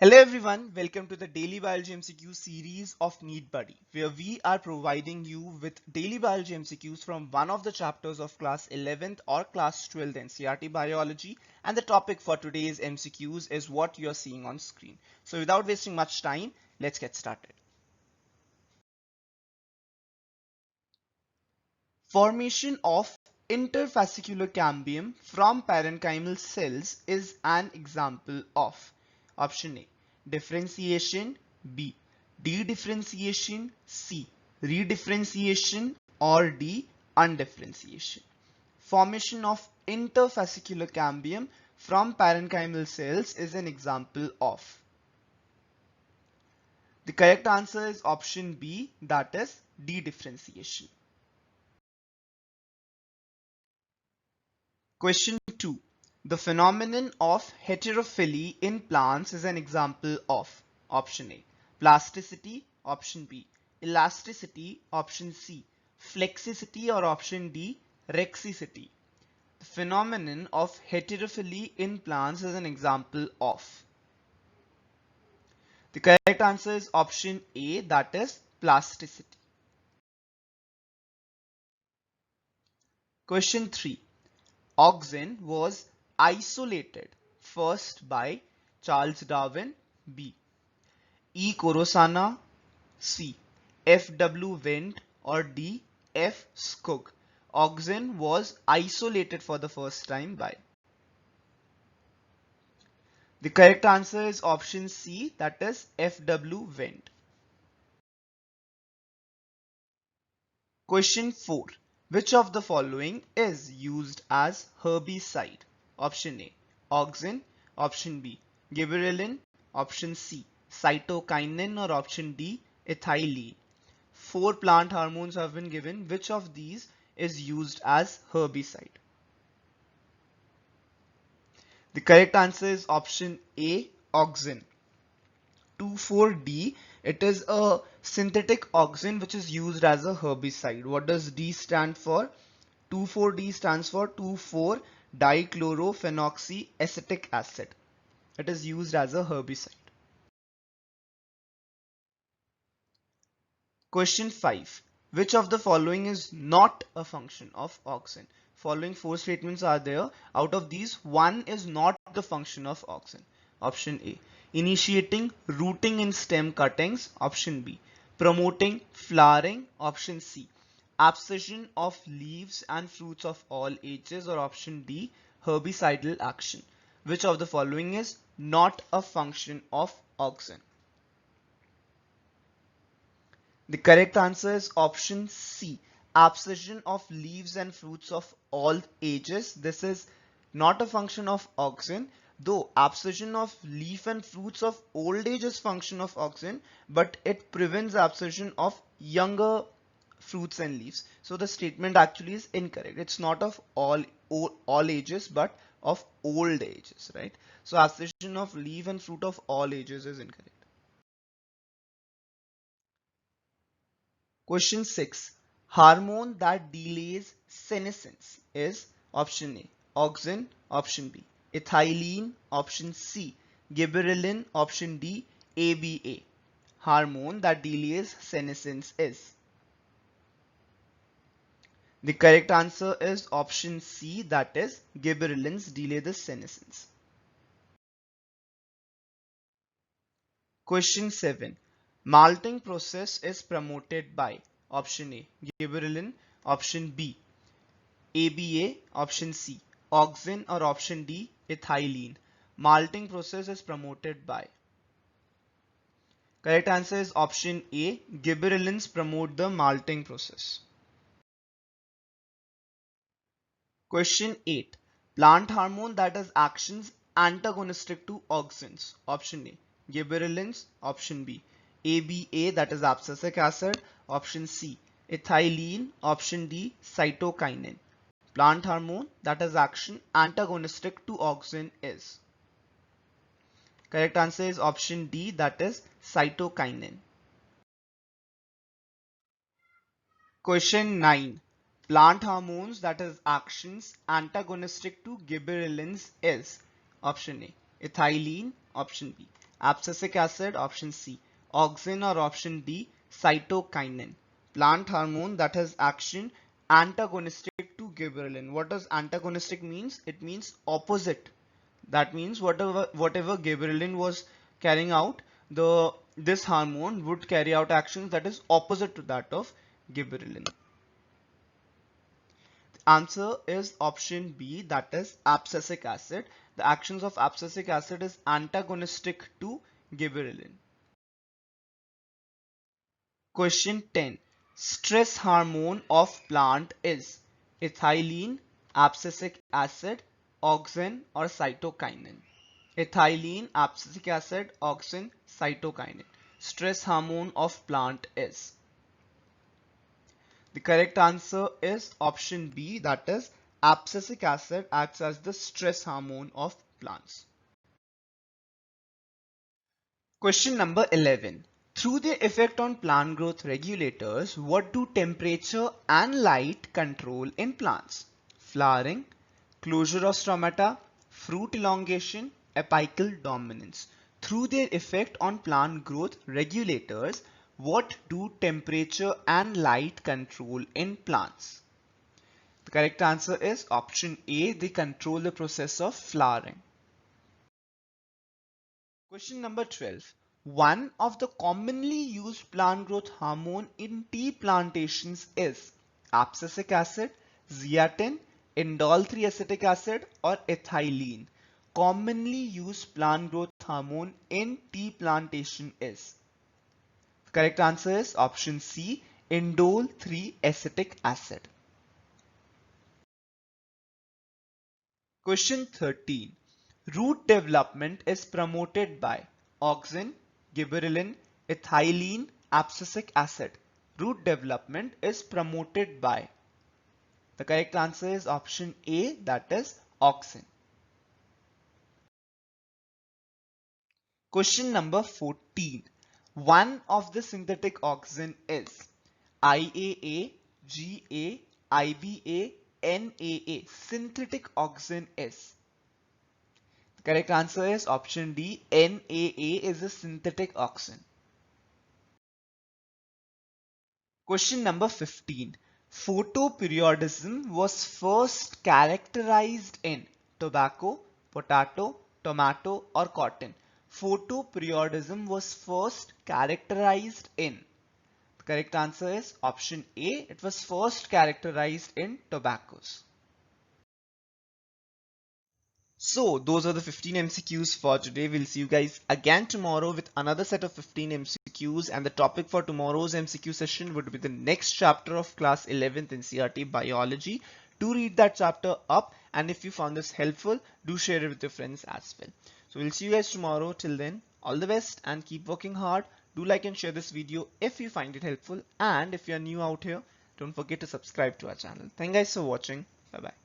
Hello everyone, welcome to the Daily Biology MCQ series of NEET Buddy, where we are providing you with daily biology MCQs from one of the chapters of class 11th or class 12th NCERT Biology, and the topic for today's MCQs is what you're seeing on screen. So without wasting much time, let's get started. Formation of interfascicular cambium from parenchymal cells is an example of option A. Differentiation, B. Dedifferentiation, C. Redifferentiation, or D. Undifferentiation. Formation of interfascicular cambium from parenchymal cells is an example of. The correct answer is option B, that is dedifferentiation. Question 2. The phenomenon of heterophily in plants is an example of option A. Plasticity, option B. Elasticity, option C. Flexicity, or option D. Rexicity. The phenomenon of heterophily in plants is an example of. The correct answer is option A, that is plasticity. Question 3. Auxin was isolated first by Charles Darwin, B. E. Corosana, C. F. W. Wendt, or D. F. Skoog. Auxin was isolated for the first time by. The correct answer is option C, that is F. W. Wendt. Question 4. Which of the following is used as herbicide? Option A. Auxin. Option B. Gibberellin. Option C. Cytokinin, or option D. Ethylene. 4 plant hormones have been given. Which of these is used as herbicide? The correct answer is option A. Auxin. 24D, it is a synthetic auxin which is used as a herbicide. What does D stand for? 24D stands for 2,4-dichlorophenoxyacetic acid. It is used as a herbicide. Question 5. Which of the following is not a function of auxin? Following 4 statements are there. Out of these, one is not the function of auxin. Option A. Initiating rooting in stem cuttings. Option B. Promoting flowering. Option C. Abscission of leaves and fruits of all ages. Or option D. Herbicidal action. Which of the following is not a function of auxin? The correct answer is option C. Abscission of leaves and fruits of all ages. This is not a function of auxin, though abscission of leaf and fruits of old age is function of auxin, but it prevents abscission of younger fruits and leaves. So the statement actually is incorrect. It's not of all ages, but of old ages, right? So abscission of leaf and fruit of all ages is incorrect. Question 6. Hormone that delays senescence is option A. Auxin, option B. Ethylene, option C. Gibberellin, option D. ABA. Hormone that delays senescence is. The correct answer is option C, that is gibberellins delay the senescence. Question 7. Malting process is promoted by option A. Gibberellin, option B. ABA, option C. Auxin, or option D. Ethylene. Malting process is promoted by. Correct answer is option A. Gibberellins promote the malting process. Question 8. Plant hormone that has actions antagonistic to auxins. Option A. Gibberellins. Option B. ABA, that is abscisic acid. Option C. Ethylene. Option D. Cytokinin. Plant hormone that has action antagonistic to auxin is. Correct answer is option D, that is cytokinin. Question 9. Plant hormones that has actions antagonistic to gibberellins is option A. Ethylene. Option B. abscisic acid, option C. Auxin, or option D, cytokinin. Plant hormone that has action antagonistic to gibberellin. What does antagonistic means? It means opposite. That means whatever gibberellin was carrying out, this hormone would carry out actions that is opposite to that of gibberellin. Answer is option B, that is abscisic acid. The actions of abscisic acid is antagonistic to gibberellin. Question 10. Stress hormone of plant is ethylene, abscisic acid, auxin, or cytokinin. Ethylene, abscisic acid, auxin, cytokinin. Stress hormone of plant is. The correct answer is option B, that is abscisic acid acts as the stress hormone of plants. Question number 11. Through their effect on plant growth regulators, what do temperature and light control in plants? Flowering, closure of stomata, fruit elongation, apical dominance. Through their effect on plant growth regulators, what do temperature and light control in plants? The correct answer is option A. They control the process of flowering. Question number 12. One of the commonly used plant growth hormone in tea plantations is abscisic acid, zeatin, indole 3-acetic acid, or ethylene. Commonly used plant growth hormone in tea plantation is. The correct answer is option C, indole 3-acetic acid. Question 13. Root development is promoted by auxin, gibberellin, ethylene, abscisic acid. Root development is promoted by. The correct answer is option A, that is auxin. Question number 14. One of the synthetic auxin is IAA, GA, IBA, NAA. Synthetic auxin is. The correct answer is option D. NAA is a synthetic auxin. Question number 15. Photoperiodism was first characterized in tobacco, potato, tomato, or cotton. Photoperiodism was first characterized in. The correct answer is option A. It was first characterized in tobaccos. So those are the 15 MCQs for today. We'll see you guys again tomorrow with another set of 15 MCQs, and the topic for tomorrow's MCQ session would be the next chapter of class 11th NCERT biology. Do read that chapter up, and if you found this helpful, do share it with your friends as well. So we'll see you guys tomorrow. Till then, all the best and keep working hard. Do like and share this video if you find it helpful, and if you're new out here, don't forget to subscribe to our channel. Thank you guys for watching. Bye bye.